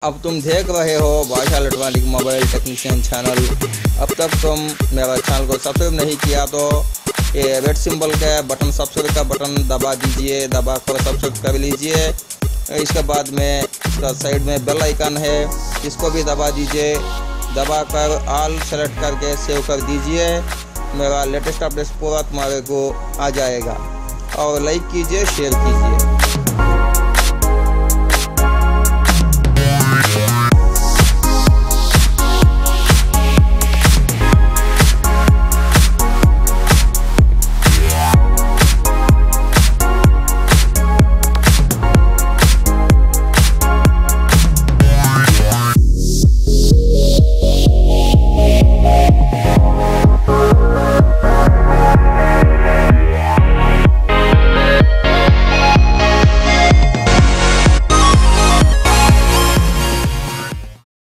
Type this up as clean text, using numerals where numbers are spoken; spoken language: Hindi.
अब तुम देख रहे हो भाषा इलेक्ट्रॉनिक मोबाइल टेक्नीशियन चैनल। अब तक तुम मेरा चैनल को सब्सक्राइब नहीं किया तो ये रेड सिंबल का बटन सब्सक्राइब का बटन दबा दीजिए, दबा कर सब्सक्राइब कर लीजिए। इसके बाद में इसका साइड में बेल आइकन है, इसको भी दबा दीजिए। दबा कर ऑल सेलेक्ट करके सेव कर दीजिए। मेरा लेटेस्ट अपडेट पूरा तुम्हारे को आ जाएगा। और लाइक कीजिए, शेयर कीजिए।